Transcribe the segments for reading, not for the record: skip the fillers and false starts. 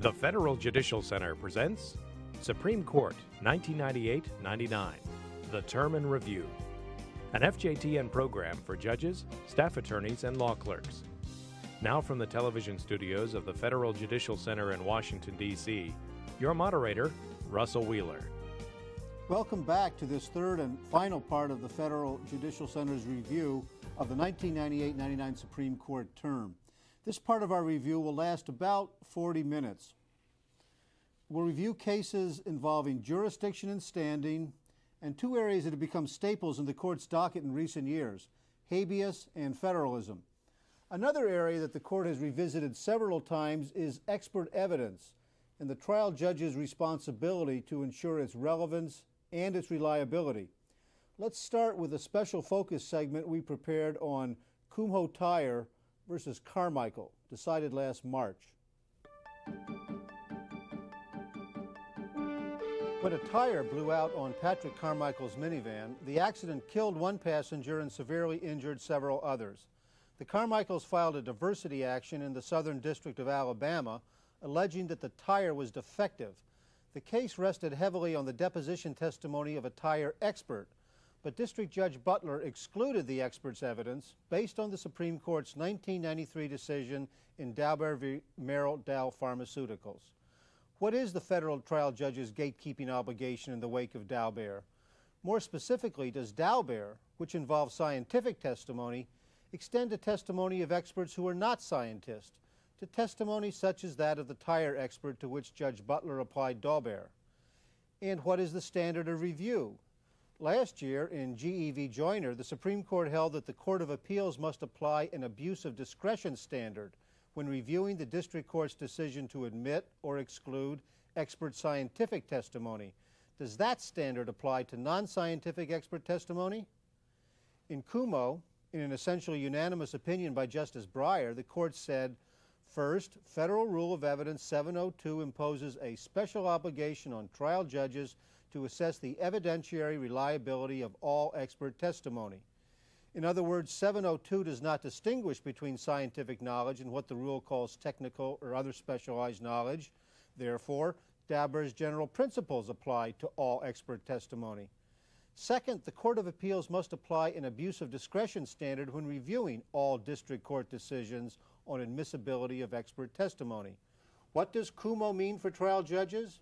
The Federal Judicial Center presents Supreme Court 1998-99, The Term in Review, an FJTN program for judges, staff attorneys, and law clerks. Now from the television studios of the Federal Judicial Center in Washington, D.C., your moderator, Russell Wheeler. Welcome back to this third and final part of the Federal Judicial Center's review of the 1998-99 Supreme Court term. This part of our review will last about 40 minutes. We'll review cases involving jurisdiction and standing, and two areas that have become staples in the court's docket in recent years, habeas and federalism. Another area that the court has revisited several times is expert evidence and the trial judge's responsibility to ensure its relevance and its reliability. Let's start with a special focus segment we prepared on Kumho Tire versus Carmichael, decided last March. When a tire blew out on Patrick Carmichael's minivan, the accident killed one passenger and severely injured several others. The Carmichaels filed a diversity action in the Southern District of Alabama, alleging that the tire was defective. The case rested heavily on the deposition testimony of a tire expert, but District Judge Butler excluded the expert's evidence based on the Supreme Court's 1993 decision in Daubert v. Merrill Dow Pharmaceuticals. What is the federal trial judge's gatekeeping obligation in the wake of Daubert? More specifically, does Daubert, which involves scientific testimony, extend to testimony of experts who are not scientists, to testimony such as that of the tire expert to which Judge Butler applied Daubert? And what is the standard of review? Last year, in GE v. Joyner, the Supreme Court held that the Court of Appeals must apply an abuse of discretion standard when reviewing the district court's decision to admit or exclude expert scientific testimony. Does that standard apply to non-scientific expert testimony? In Kumho, in an essentially unanimous opinion by Justice Breyer, the court said, first, Federal Rule of Evidence 702 imposes a special obligation on trial judges to assess the evidentiary reliability of all expert testimony. In other words, 702 does not distinguish between scientific knowledge and what the rule calls technical or other specialized knowledge. Therefore, Daubert's general principles apply to all expert testimony. Second, the Court of Appeals must apply an abuse of discretion standard when reviewing all district court decisions on admissibility of expert testimony. What does Kumho mean for trial judges?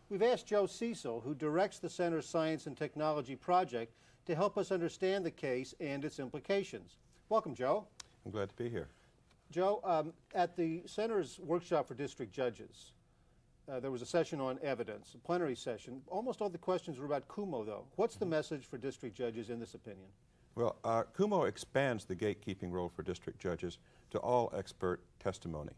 We've asked Joe Cecil, who directs the Center's Science and Technology Project, to help us understand the case and its implications. Welcome, Joe. I'm glad to be here. Joe, at the Center's workshop for district judges, there was a session on evidence, a plenary session. Almost all the questions were about Kumho, though. What's the message for district judges in this opinion? Well, Kumho expands the gatekeeping role for district judges to all expert testimony.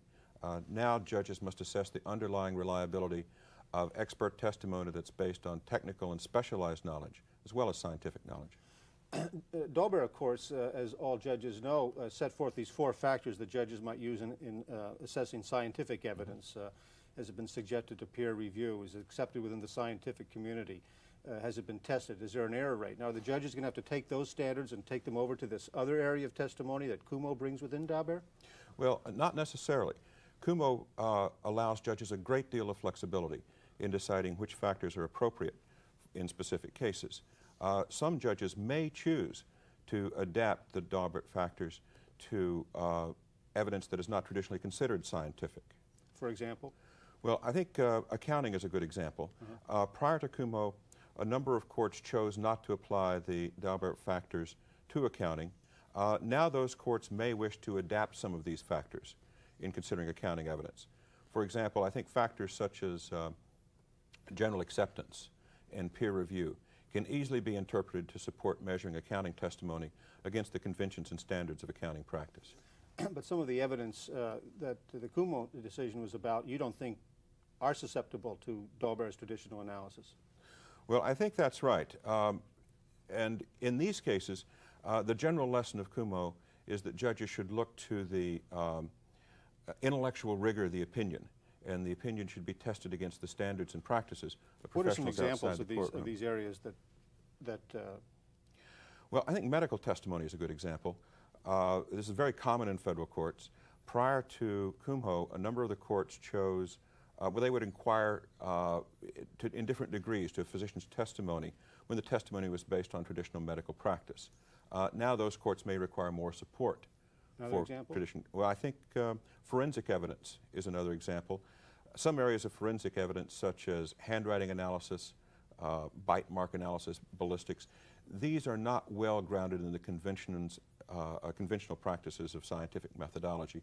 Now judges must assess the underlying reliability of expert testimony that's based on technical and specialized knowledge, as well as scientific knowledge. Daubert, of course, as all judges know, set forth these four factors that judges might use in assessing scientific evidence. Has it been subjected to peer review? Is it accepted within the scientific community? Has it been tested? Is there an error rate? Now, are the judges going to have to take those standards and take them over to this other area of testimony that Kumho brings within Daubert? Well, not necessarily. Kumho allows judges a great deal of flexibility in deciding which factors are appropriate in specific cases. Some judges may choose to adapt the Daubert factors to evidence that is not traditionally considered scientific. For example? Well, I think accounting is a good example. Prior to Kumho, a number of courts chose not to apply the Daubert factors to accounting. Now those courts may wish to adapt some of these factors in considering accounting evidence. For example, I think factors such as general acceptance and peer review can easily be interpreted to support measuring accounting testimony against the conventions and standards of accounting practice. But some of the evidence that the Kumho decision was about, you don't think are susceptible to Daubert's traditional analysis? Well, I think that's right. And in these cases, the general lesson of Kumho is that judges should look to the intellectual rigor of the opinion, and the opinion should be tested against the standards and practices of professionals outside the courtroom. What are some examples of these areas that Well, I think medical testimony is a good example. This is very common in federal courts. Prior to Kumho, a number of the courts chose where they would inquire in different degrees to a physician's testimony when the testimony was based on traditional medical practice. Now those courts may require more support. Another example? Well, I think forensic evidence is another example. Some areas of forensic evidence, such as handwriting analysis, bite mark analysis, ballistics, these are not well grounded in the conventional practices of scientific methodology,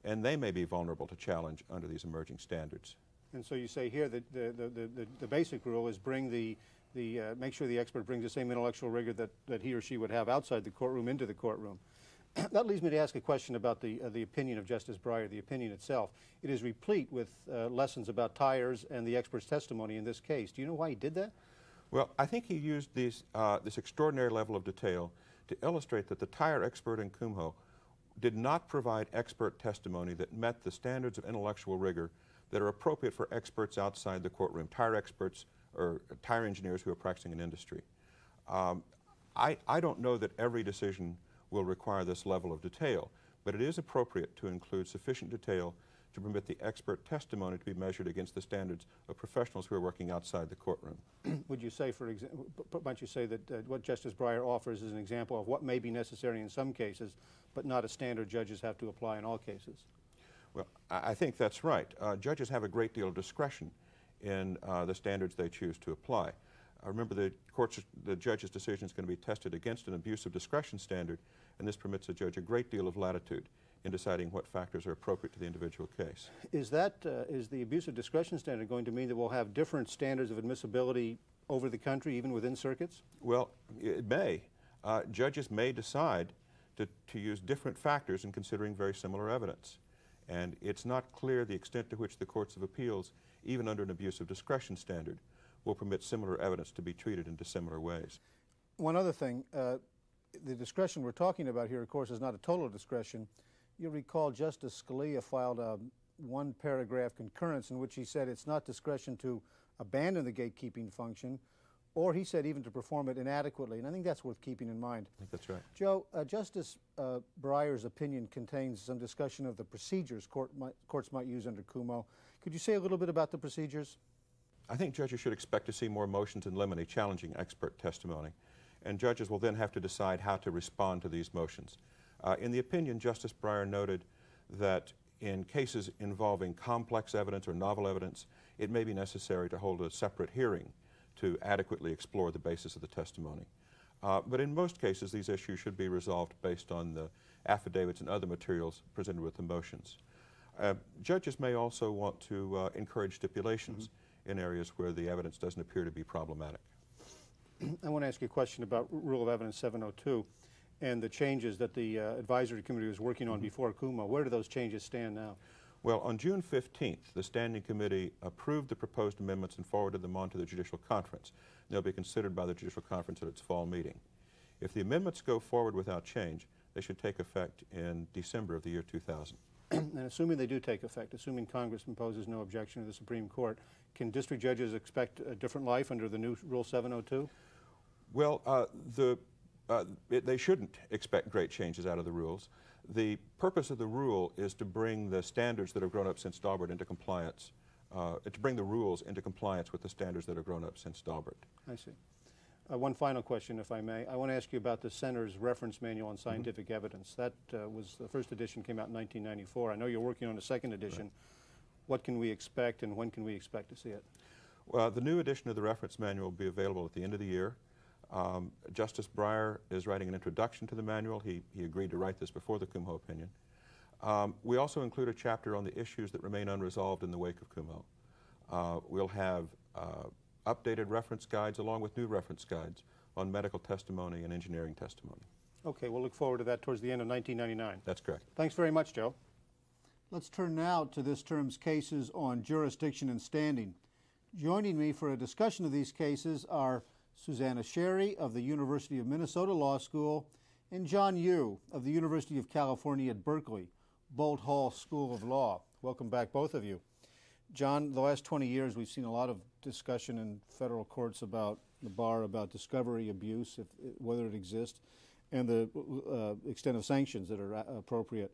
and they may be vulnerable to challenge under these emerging standards. And so you say here that the basic rule is make sure the expert brings the same intellectual rigor that he or she would have outside the courtroom into the courtroom. That leads me to ask a question about the opinion of Justice Breyer, the opinion itself. It is replete with lessons about tires and the expert's testimony in this case. Do you know why he did that? Well, I think he used this extraordinary level of detail to illustrate that the tire expert in Kumho did not provide expert testimony that met the standards of intellectual rigor that are appropriate for experts outside the courtroom, tire experts or tire engineers who are practicing in industry. I don't know that every decision will require this level of detail, but it is appropriate to include sufficient detail to permit the expert testimony to be measured against the standards of professionals who are working outside the courtroom. Would you say, for example, might you say that what Justice Breyer offers is an example of what may be necessary in some cases, but not a standard judges have to apply in all cases? Well, I think that's right. Judges have a great deal of discretion in the standards they choose to apply. Remember, the judge's decision is going to be tested against an abuse of discretion standard, and this permits a judge a great deal of latitude in deciding what factors are appropriate to the individual case. Is the abuse of discretion standard going to mean that we'll have different standards of admissibility over the country, even within circuits? Well, it may. Judges may decide to use different factors in considering very similar evidence. And it's not clear the extent to which the courts of appeals, even under an abuse of discretion standard, will permit similar evidence to be treated in dissimilar ways. One other thing, the discretion we're talking about here, of course, is not a total discretion. You'll recall Justice Scalia filed a one-paragraph concurrence in which he said it's not discretion to abandon the gatekeeping function, or he said even to perform it inadequately, and I think that's worth keeping in mind. I think that's right. Joe, Justice Breyer's opinion contains some discussion of the procedures courts might use under Kumho. Could you say a little bit about the procedures? I think judges should expect to see more motions in limine challenging expert testimony, and judges will then have to decide how to respond to these motions. In the opinion, Justice Breyer noted that in cases involving complex evidence or novel evidence, it may be necessary to hold a separate hearing to adequately explore the basis of the testimony. But in most cases, these issues should be resolved based on the affidavits and other materials presented with the motions. Judges may also want to encourage stipulations in areas where the evidence doesn't appear to be problematic. I want to ask you a question about Rule of Evidence 702 and the changes that the advisory committee was working on before Kumho. Where do those changes stand now? Well, on June 15th, the Standing Committee approved the proposed amendments and forwarded them on to the Judicial Conference. They'll be considered by the Judicial Conference at its fall meeting. If the amendments go forward without change, they should take effect in December of the year 2000. And assuming they do take effect, assuming Congress imposes no objection to the Supreme Court, can district judges expect a different life under the new Rule 702? Well, they shouldn't expect great changes out of the rules. The purpose of the rule is to bring the standards that have grown up since Daubert into compliance, to bring the rules into compliance with the standards that have grown up since Daubert. I see. One final question, if I may. I want to ask you about the Center's Reference Manual on Scientific Evidence. That was the first edition came out in 1994. I know you're working on a second edition. Right. What can we expect, and when can we expect to see it? Well, the new edition of the reference manual will be available at the end of the year. Justice Breyer is writing an introduction to the manual. He agreed to write this before the Kumho opinion. We also include a chapter on the issues that remain unresolved in the wake of Kumho. We'll have updated reference guides along with new reference guides on medical testimony and engineering testimony. Okay, we'll look forward to that towards the end of 1999. That's correct. Thanks very much, Joe. Let's turn now to this term's cases on jurisdiction and standing. Joining me for a discussion of these cases are Susanna Sherry of the University of Minnesota Law School and John Yu of the University of California at Berkeley, Bolt Hall School of Law. Welcome back, both of you. John, the last 20 years we've seen a lot of discussion in federal courts about the bar, about discovery abuse, whether it exists, and the extent of sanctions that are appropriate.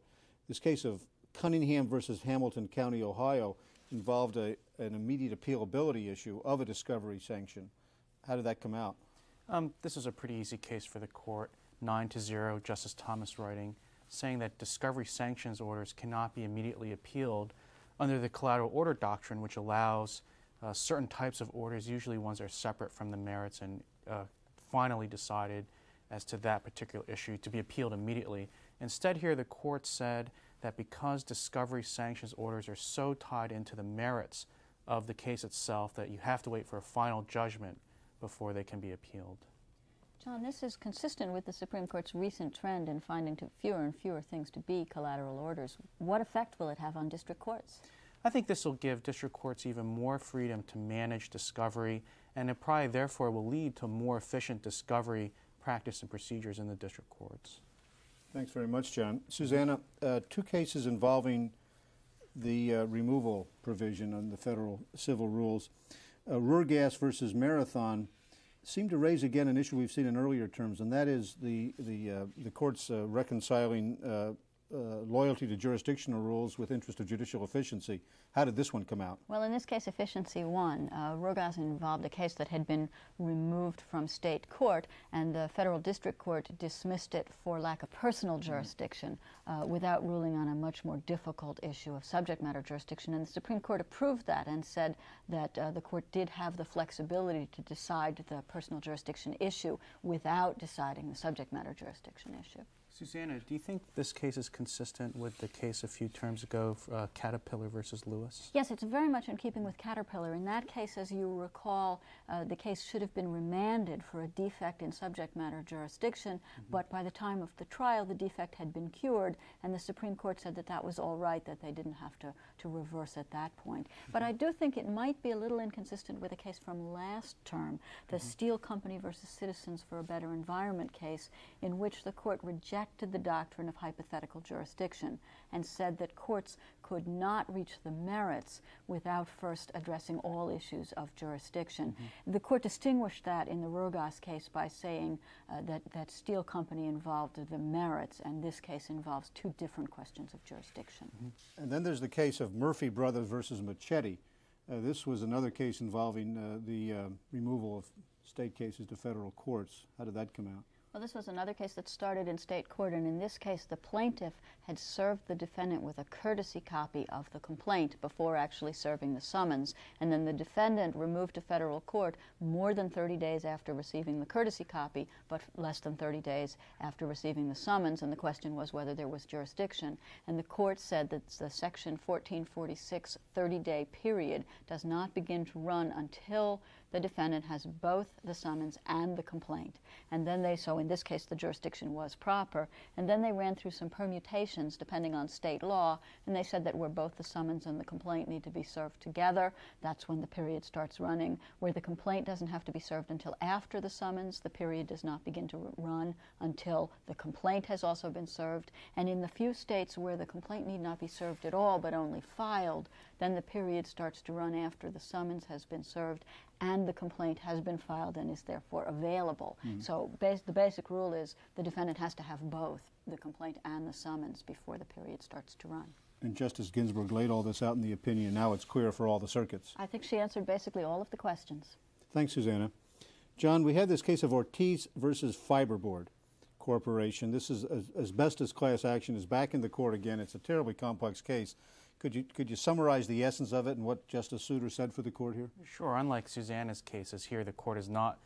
This case of Cunningham versus Hamilton County, Ohio, involved a an immediate appealability issue of a discovery sanction. How did that come out? This is a pretty easy case for the court. 9-0, Justice Thomas writing, saying that discovery sanctions orders cannot be immediately appealed under the collateral order doctrine, which allows certain types of orders, usually ones that are separate from the merits and finally decided as to that particular issue, to be appealed immediately. Instead here, the court said that because discovery sanctions orders are so tied into the merits of the case itself that you have to wait for a final judgment before they can be appealed. John, this is consistent with the Supreme Court's recent trend in finding fewer and fewer things to be collateral orders. What effect will it have on district courts? I think this will give district courts even more freedom to manage discovery, and it probably therefore will lead to more efficient discovery practice and procedures in the district courts. Thanks very much, John. Susanna, two cases involving the removal provision on the federal civil rules. Ruhrgas versus Marathon seem to raise again an issue we've seen in earlier terms, and that is the courts reconciling loyalty to jurisdictional rules with interest of judicial efficiency. How did this one come out? Well, in this case, efficiency won. Ruhrgas involved a case that had been removed from state court, and the federal district court dismissed it for lack of personal jurisdiction without ruling on a much more difficult issue of subject matter jurisdiction. And the Supreme Court approved that and said that the court did have the flexibility to decide the personal jurisdiction issue without deciding the subject matter jurisdiction issue. Susanna, do you think this case is consistent with the case a few terms ago, Caterpillar versus Lewis? Yes, it's very much in keeping with Caterpillar. In that case, as you recall, the case should have been remanded for a defect in subject matter jurisdiction, but by the time of the trial, the defect had been cured, and the Supreme Court said that that was all right, that they didn't have to reverse at that point. But I do think it might be a little inconsistent with a case from last term, the Steel Company versus Citizens for a Better Environment case, in which the court rejected the doctrine of hypothetical jurisdiction and said that courts could not reach the merits without first addressing all issues of jurisdiction. The court distinguished that in the Ruhrgas case by saying that Steel Company involved the merits, and this case involves two different questions of jurisdiction. And then there's the case of Murphy Brothers versus Machete. This was another case involving the removal of state cases to federal courts. How did that come out? Well, this was another case that started in state court, and in this case the plaintiff had served the defendant with a courtesy copy of the complaint before actually serving the summons, and then the defendant removed to federal court more than 30 days after receiving the courtesy copy, but less than 30 days after receiving the summons, and the question was whether there was jurisdiction. And the court said that the Section 1446 30-day period does not begin to run until the defendant has both the summons and the complaint. And then so in this case the jurisdiction was proper, and then they ran through some permutations depending on state law, and they said that where both the summons and the complaint need to be served together, that's when the period starts running. Where the complaint doesn't have to be served until after the summons, the period does not begin to run until the complaint has also been served. And in the few states where the complaint need not be served at all but only filed, then the period starts to run after the summons has been served and the complaint has been filed and is therefore available. So the basic rule is the defendant has to have both the complaint and the summons before the period starts to run. And Justice Ginsburg laid all this out in the opinion. Now it's clear for all the circuits. I think she answered basically all of the questions. Thanks, Susanna. John, we had this case of Ortiz versus Fiberboard Corporation. This is asbestos class action is back in the court again. It's a terribly complex case. Could you summarize the essence of it and what Justice Souter said for the court here? Sure. Unlike Susanna's cases here, the court is not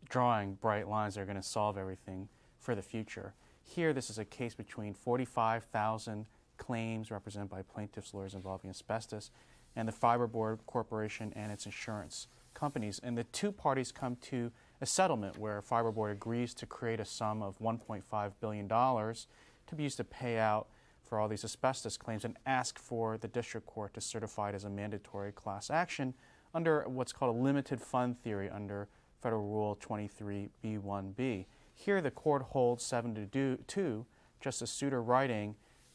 drawing bright lines that are going to solve everything for the future. Here, this is a case between 45,000 claims represented by plaintiffs' lawyers involving asbestos and the Fiberboard Corporation and its insurance companies. And the two parties come to a settlement where Fiberboard agrees to create a sum of $1.5 billion to be used to pay out for all these asbestos claims and ask for the district court to certify it as a mandatory class action under what's called a limited fund theory under Federal Rule 23B1B. Here the court holds 7-2, Justice Souter writing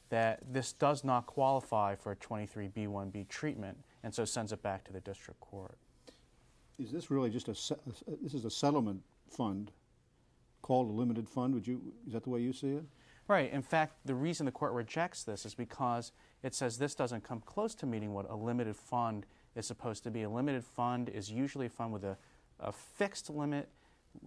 that this does not qualify for a 23B1B treatment, and so sends it back to the district court. Is this really just this is a settlement fund called a limited fund? Is that the way you see it? Right. In fact, the reason the court rejects this is because it says this doesn't come close to meeting what a limited fund is supposed to be. A limited fund is usually a fund with a fixed limit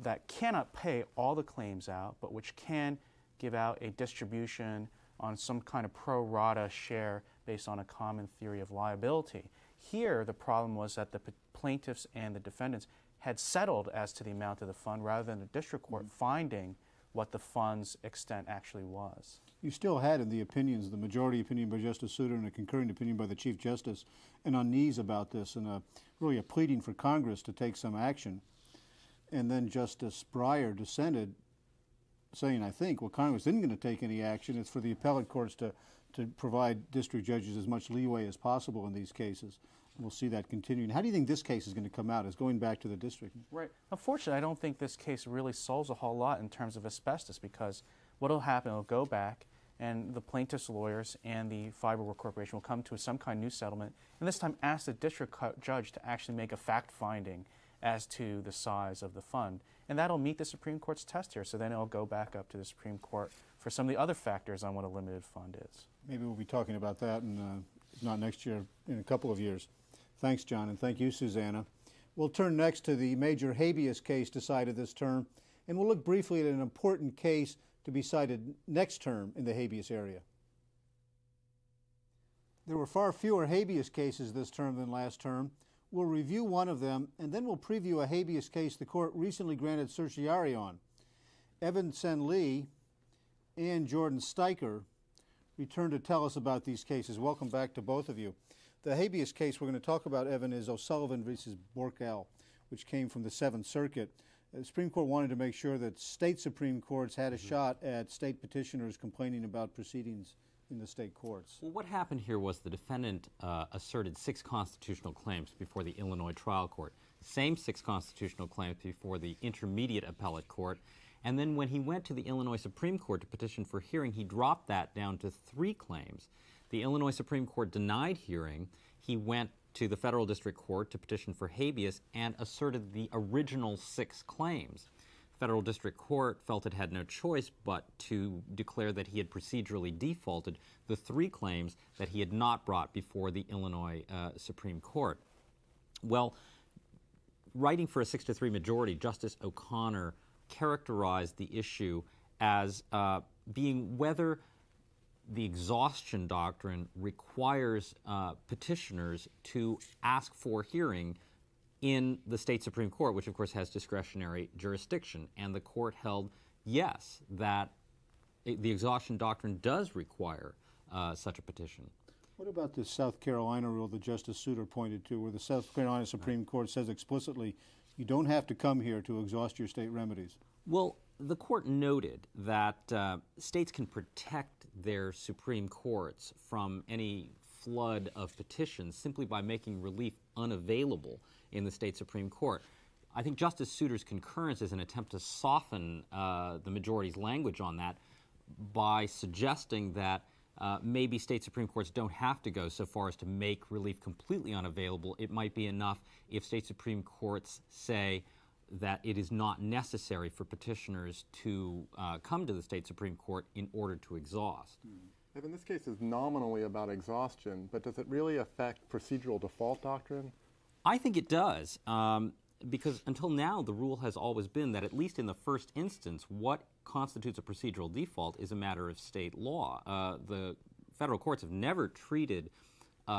that cannot pay all the claims out, but which can give out a distribution on some kind of pro rata share based on a common theory of liability. Here, the problem was that the plaintiffs and the defendants had settled as to the amount of the fund rather than the district court finding what the fund's extent actually was. You still had in the opinions, the majority opinion by Justice Souter and a concurring opinion by the Chief Justice, an unease about this and really a pleading for Congress to take some action. And then Justice Breyer dissented, saying, I think, well, Congress isn't going to take any action. It's for the appellate courts to provide district judges as much leeway as possible in these cases. And we'll see that continuing. How do you think this case is going to come out as going back to the district? Right. Unfortunately, I don't think this case really solves a whole lot in terms of asbestos, because what will happen, it'll go back and the plaintiff's lawyers and the Fiberwork Corporation will come to some kind of new settlement, and this time ask the district judge to actually make a fact finding as to the size of the fund. And that'll meet the Supreme Court's test here, so then it'll go back up to the Supreme Court for some of the other factors on what a limited fund is. Maybe we'll be talking about that, and if not next year, in a couple of years. Thanks, John, and thank you, Susanna. We'll turn next to the major habeas case decided this term, and we'll look briefly at an important case to be cited next term in the habeas area. There were far fewer habeas cases this term than last term. We'll review one of them, and then we'll preview a habeas case the court recently granted certiorari on. Evan Sen Lee and Jordan Steicher return to tell us about these cases. Welcome back to both of you. The habeas case we're going to talk about, Evan, is O'Sullivan versus Borkel, which came from the Seventh Circuit. The Supreme Court wanted to make sure that state Supreme Courts had a shot at state petitioners complaining about proceedings in the state courts. Well, what happened here was the defendant asserted 6 constitutional claims before the Illinois trial court, same 6 constitutional claims before the intermediate appellate court, and then when he went to the Illinois Supreme Court to petition for hearing, he dropped that down to 3 claims. The Illinois Supreme Court denied hearing. He went to the federal district court to petition for habeas and asserted the original 6 claims. Federal district court felt it had no choice but to declare that he had procedurally defaulted the 3 claims that he had not brought before the Illinois Supreme Court. Well, writing for a 6-3 majority, Justice O'Connor characterized the issue as being whether the exhaustion doctrine requires petitioners to ask for hearing in the state Supreme Court, which of course has discretionary jurisdiction. And the court held, yes, that the exhaustion doctrine does require such a petition. What about the South Carolina rule that Justice Souter pointed to, where the South Carolina Supreme Court says explicitly you don't have to come here to exhaust your state remedies? Well, the court noted that states can protect their Supreme Courts from any flood of petitions simply by making relief unavailable in the state Supreme Court. I think Justice Souter's concurrence is an attempt to soften the majority's language on that by suggesting that maybe state Supreme Courts don't have to go so far as to make relief completely unavailable. It might be enough if state Supreme Courts say that it is not necessary for petitioners to come to the state Supreme Court in order to exhaust. Evan, this case is nominally about exhaustion, but does it really affect procedural default doctrine? I think it does, because until now the rule has always been that at least in the first instance, what constitutes a procedural default is a matter of state law. The federal courts have never treated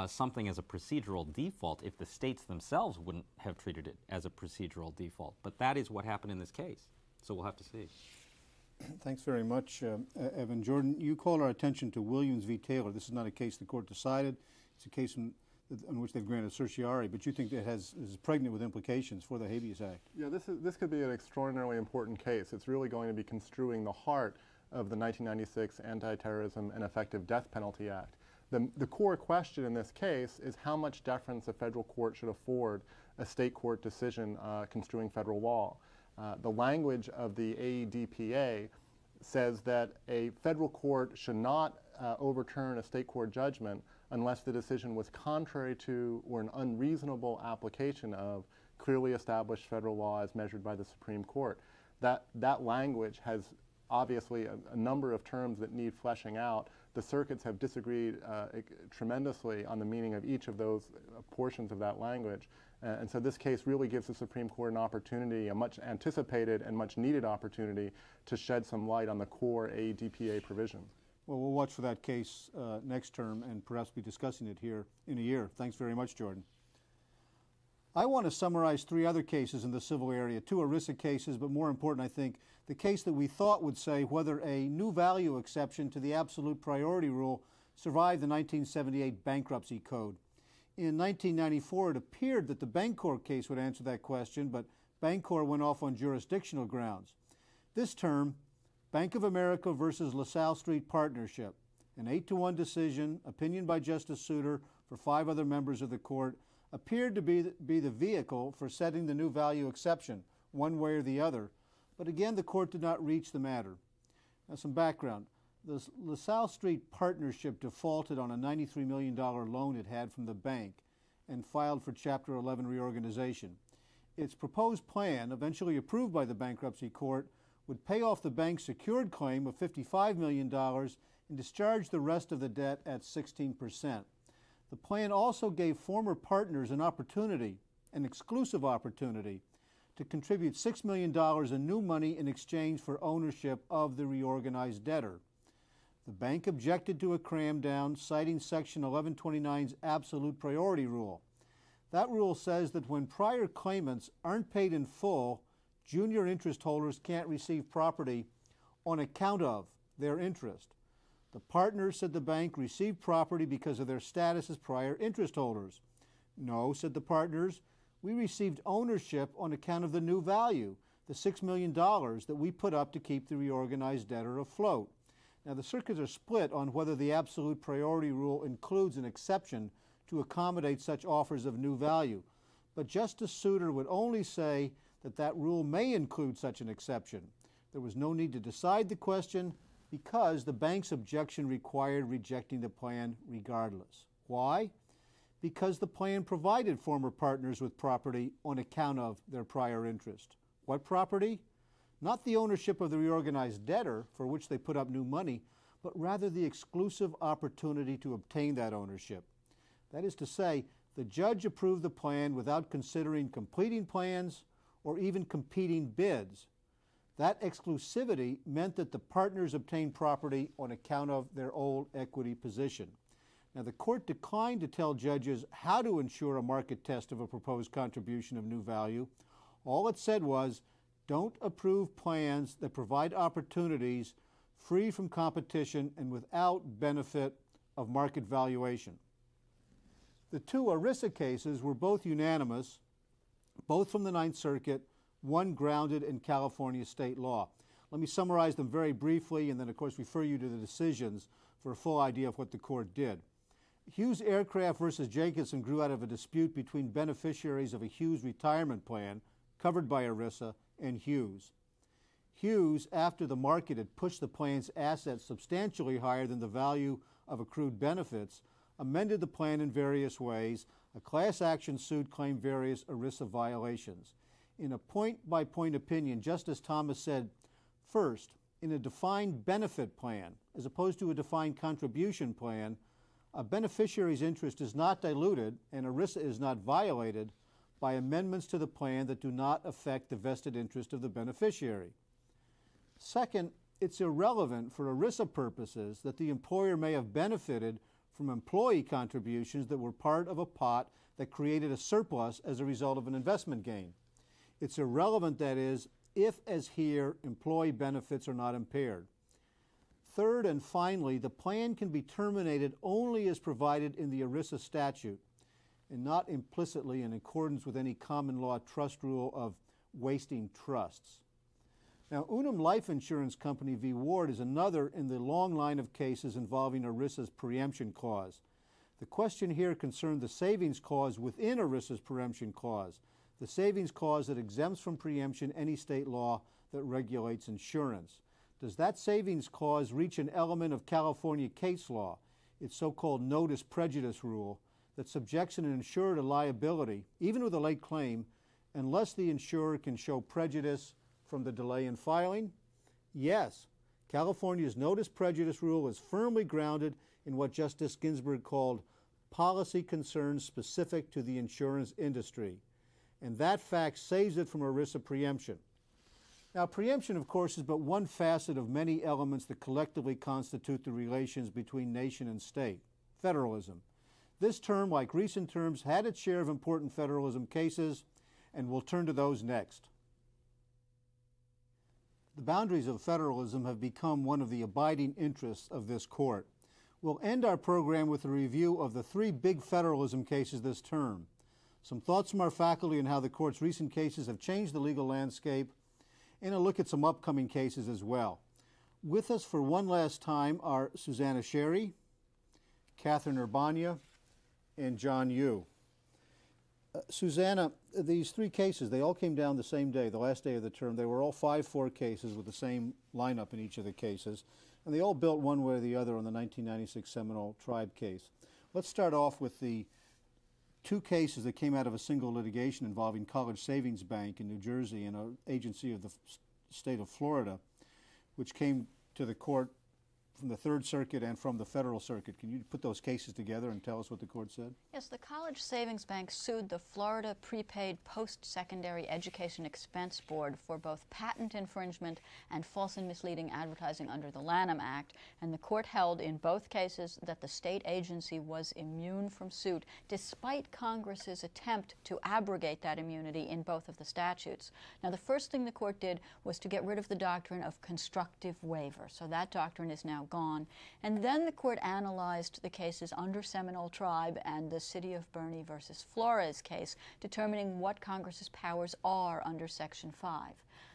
something as a procedural default if the states themselves wouldn't have treated it as a procedural default. But that is what happened in this case, so we'll have to see. Thanks very much, Evan. Jordan, you call our attention to Williams v. Taylor. This is not a case the court decided. It's a case in which they've granted certiorari, but you think it is pregnant with implications for the Habeas Act. Yeah, this could be an extraordinarily important case. It's really going to be construing the heart of the 1996 Anti-Terrorism and Effective Death Penalty Act. The core question in this case is how much deference a federal court should afford a state court decision construing federal law. The language of the AEDPA says that a federal court should not overturn a state court judgment unless the decision was contrary to or an unreasonable application of clearly established federal law as measured by the Supreme Court. That language has obviously a number of terms that need fleshing out. The circuits have disagreed tremendously on the meaning of each of those portions of that language. And so this case really gives the Supreme Court an opportunity, a much anticipated and much needed opportunity, to shed some light on the core ADPA provision. Well, we'll watch for that case next term and perhaps be discussing it here in a year. Thanks very much, Jordan. I want to summarize 3 other cases in the civil area, 2 ERISA cases, but more important, I think, the case that we thought would say whether a new value exception to the absolute priority rule survived the 1978 bankruptcy code. In 1994, it appeared that the Bancorp case would answer that question, but Bancorp went off on jurisdictional grounds. This term, Bank of America versus LaSalle Street Partnership, an 8-1 decision, opinion by Justice Souter for 5 other members of the court, appeared to be the vehicle for setting the new value exception, one way or the other. But again, the court did not reach the matter. Now, some background. The LaSalle Street Partnership defaulted on a $93 million loan it had from the bank and filed for Chapter 11 reorganization. Its proposed plan, eventually approved by the bankruptcy court, would pay off the bank's secured claim of $55 million and discharge the rest of the debt at 16%. The plan also gave former partners an opportunity, an exclusive opportunity, to contribute $6 million in new money in exchange for ownership of the reorganized debtor. The bank objected to a cram down, citing Section 1129's absolute priority rule. That rule says that when prior claimants aren't paid in full, junior interest holders can't receive property on account of their interest. The partners, said the bank, received property because of their status as prior interest holders. No, said the partners, we received ownership on account of the new value, the $6 million that we put up to keep the reorganized debtor afloat. Now, the circuits are split on whether the absolute priority rule includes an exception to accommodate such offers of new value. But Justice Souter would only say that that rule may include such an exception. There was no need to decide the question because the bank's objection required rejecting the plan regardless. Why? Because the plan provided former partners with property on account of their prior interest. What property? Not the ownership of the reorganized debtor, for which they put up new money, but rather the exclusive opportunity to obtain that ownership. That is to say, the judge approved the plan without considering completing plans or even competing bids. That exclusivity meant that the partners obtained property on account of their old equity position. Now, the court declined to tell judges how to ensure a market test of a proposed contribution of new value. All it said was, don't approve plans that provide opportunities free from competition and without benefit of market valuation. The 2 ERISA cases were both unanimous, both from the Ninth Circuit, one grounded in California state law. Let me summarize them very briefly and then, of course, refer you to the decisions for a full idea of what the court did. Hughes Aircraft versus Jacobson grew out of a dispute between beneficiaries of a Hughes retirement plan covered by ERISA and Hughes. Hughes, after the market had pushed the plan's assets substantially higher than the value of accrued benefits, amended the plan in various ways. A class action suit claimed various ERISA violations. In a point-by-point opinion, Justice Thomas said, first, in a defined benefit plan, as opposed to a defined contribution plan, a beneficiary's interest is not diluted and ERISA is not violated by amendments to the plan that do not affect the vested interest of the beneficiary. Second, it's irrelevant for ERISA purposes that the employer may have benefited from employee contributions that were part of a pot that created a surplus as a result of an investment gain. It's irrelevant, that is, if, as here, employee benefits are not impaired. Third and finally, the plan can be terminated only as provided in the ERISA statute and not implicitly in accordance with any common law trust rule of wasting trusts. Now, Unum Life Insurance Company v. Ward is another in the long line of cases involving ERISA's preemption clause. The question here concerned the savings clause within ERISA's preemption clause, the savings clause that exempts from preemption any state law that regulates insurance. Does that savings clause reach an element of California case law, its so-called notice prejudice rule, that subjects an insurer to liability, even with a late claim, unless the insurer can show prejudice from the delay in filing? Yes, California's notice prejudice rule is firmly grounded in what Justice Ginsburg called policy concerns specific to the insurance industry, and that fact saves it from ERISA preemption. Now, preemption, of course, is but one facet of many elements that collectively constitute the relations between nation and state, federalism. This term, like recent terms, had its share of important federalism cases, and we'll turn to those next. The boundaries of federalism have become one of the abiding interests of this court. We'll end our program with a review of the three big federalism cases this term, some thoughts from our faculty on how the court's recent cases have changed the legal landscape, and a look at some upcoming cases as well. With us for one last time are Susanna Sherry, Catherine Urbania, and John Yu. Susanna, these three cases, they all came down the same day, the last day of the term. They were all 5-4 cases with the same lineup in each of the cases, and they all built one way or the other on the 1996 Seminole Tribe case. Let's start off with the two cases that came out of a single litigation involving College Savings Bank in New Jersey and an agency of the state of Florida, which came to the court from the Third Circuit and from the Federal Circuit. Can you put those cases together and tell us what the court said? Yes, the College Savings Bank sued the Florida Prepaid Post-Secondary Education Expense Board for both patent infringement and false and misleading advertising under the Lanham Act, and the court held in both cases that the state agency was immune from suit despite Congress's attempt to abrogate that immunity in both of the statutes. Now, the first thing the court did was to get rid of the doctrine of constructive waiver, so that doctrine is now gone. And then the court analyzed the cases under Seminole Tribe and the City of Bernie versus Flores case, determining what Congress's powers are under Section 5.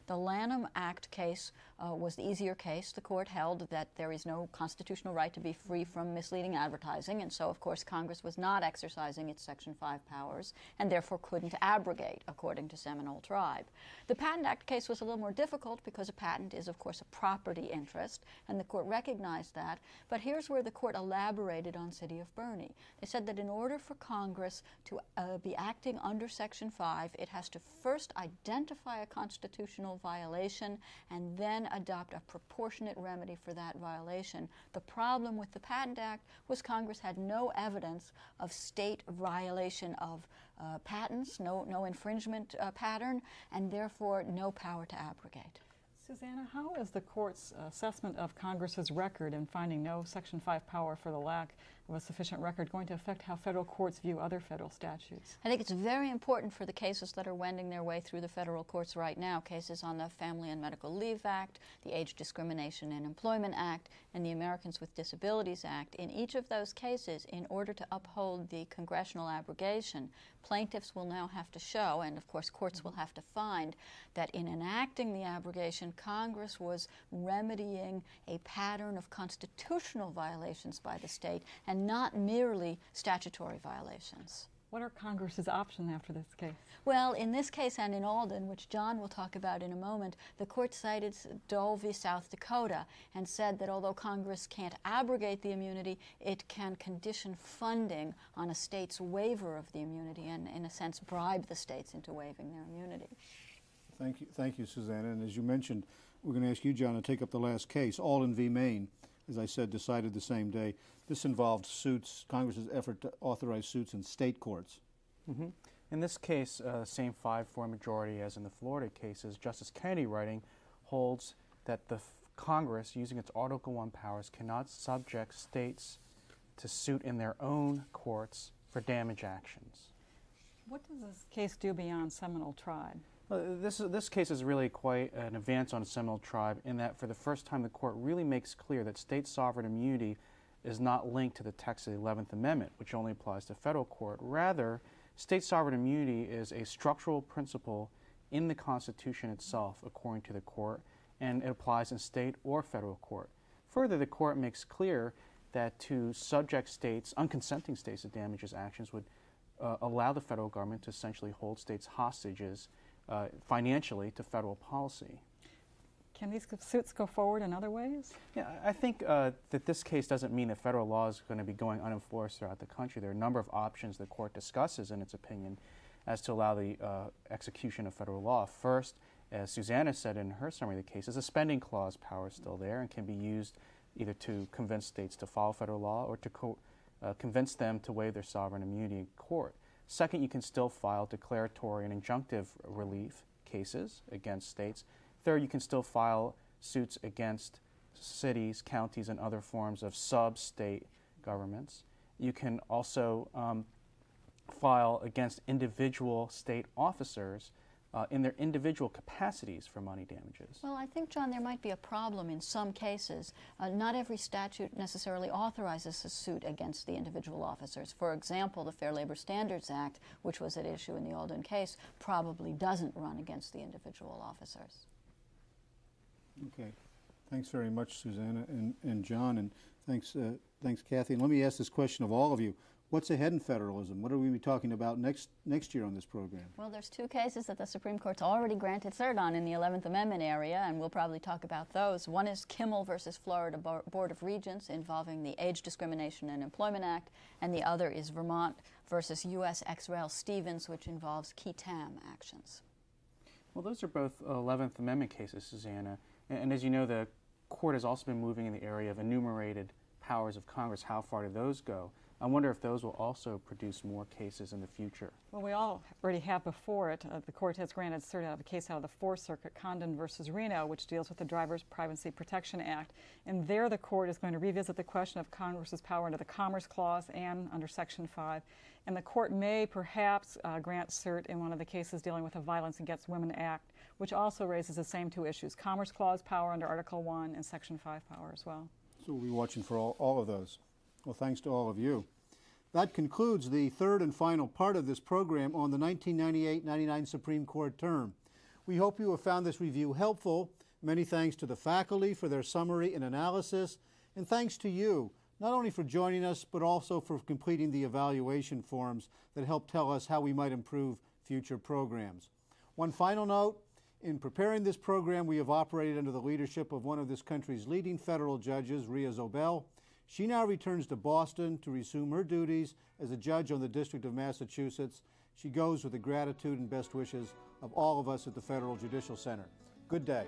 The Lanham Act case was the easier case. The court held that there is no constitutional right to be free from misleading advertising, and so, of course, Congress was not exercising its Section 5 powers and therefore couldn't abrogate, according to Seminole Tribe. The Patent Act case was a little more difficult because a patent is, of course, a property interest, and the court recognized that. But here's where the court elaborated on City of Bernie. They said that in order for Congress to be acting under Section 5, it has to first identify a constitutional violation and then adopt a proportionate remedy for that violation. The problem with the Patent Act was Congress had no evidence of state violation of patents, no infringement pattern, and therefore no power to abrogate. Susanna, how is the court's assessment of Congress's record in finding no Section 5 power for the lack of a sufficient record going to affect how federal courts view other federal statutes? I think it's very important for the cases that are wending their way through the federal courts right now, cases on the Family and Medical Leave Act, the Age Discrimination and Employment Act, and the Americans with Disabilities Act. In each of those cases, in order to uphold the congressional abrogation, plaintiffs will now have to show, and of course courts will have to find, that in enacting the abrogation, Congress was remedying a pattern of constitutional violations by the state and not merely statutory violations. What are Congress's options after this case? Well, in this case and in Alden, which John will talk about in a moment, the court cited Dole v. South Dakota and said that although Congress can't abrogate the immunity, it can condition funding on a state's waiver of the immunity and, in a sense, bribe the states into waiving their immunity. Thank you, Susanna. And as you mentioned, we're going to ask you, John, to take up the last case, Alden v. Maine, as I said, decided the same day. This involved suits, Congress's effort to authorize suits in state courts. Mm-hmm. In this case, same 5-4 majority as in the Florida cases, Justice Kennedy writing holds that the Congress, using its Article I powers, cannot subject states to suit in their own courts for damage actions. What does this case do beyond Seminole Tribe? This case is really quite an advance on Seminole Tribe in that for the first time the court really makes clear that state sovereign immunity is not linked to the text of the 11th Amendment, which only applies to federal court. Rather, state sovereign immunity is a structural principle in the Constitution itself, according to the court, and it applies in state or federal court. Further, the court makes clear that to subject states, unconsenting states to damages actions would allow the federal government to essentially hold states hostages financially to federal policy. Can these suits go forward in other ways? Yeah, I think that this case doesn't mean that federal law is going to be going unenforced throughout the country. There are a number of options the court discusses in its opinion as to allow the execution of federal law. First, as Susanna said in her summary of the case, is a spending clause power is still there and can be used either to convince states to follow federal law or to convince them to waive their sovereign immunity in court. Second, you can still file declaratory and injunctive relief cases against states. Third, you can still file suits against cities, counties, and other forms of sub-state governments. You can also file against individual state officers in their individual capacities for money damages. Well, I think, John, there might be a problem in some cases. Not every statute necessarily authorizes a suit against the individual officers. For example, the Fair Labor Standards Act, which was at issue in the Alden case, probably doesn't run against the individual officers. Okay. Thanks very much, Susanna and John, and thanks, Kathy. And let me ask this question of all of you. What's ahead in federalism? What are we be talking about next year on this program? Well, there's two cases that the Supreme Court's already granted cert on in the 11th Amendment area, and we'll probably talk about those. One is Kimmel versus Florida Board of Regents involving the Age Discrimination and Employment Act, and the other is Vermont versus U.S. ex rel Stevens, which involves qui tam actions. Well, those are both 11th Amendment cases, Susanna. And as you know, the court has also been moving in the area of enumerated powers of Congress. How far do those go? I wonder if those will also produce more cases in the future. Well, we already have before it. The court has granted cert out of a case out of the Fourth Circuit, Condon versus Reno, which deals with the Driver's Privacy Protection Act. And there the court is going to revisit the question of Congress's power under the Commerce Clause and under Section 5. And the court may perhaps grant cert in one of the cases dealing with the Violence Against Women Act, which also raises the same two issues, Commerce Clause power under Article 1 and Section 5 power as well. So we'll be watching for all of those. Well, thanks to all of you. That concludes the third and final part of this program on the 1998-99 Supreme Court term. We hope you have found this review helpful. Many thanks to the faculty for their summary and analysis, and thanks to you, not only for joining us, but also for completing the evaluation forms that help tell us how we might improve future programs. One final note, in preparing this program, we have operated under the leadership of one of this country's leading federal judges, Rhea Zobel. She now returns to Boston to resume her duties as a judge on the District of Massachusetts. She goes with the gratitude and best wishes of all of us at the Federal Judicial Center. Good day.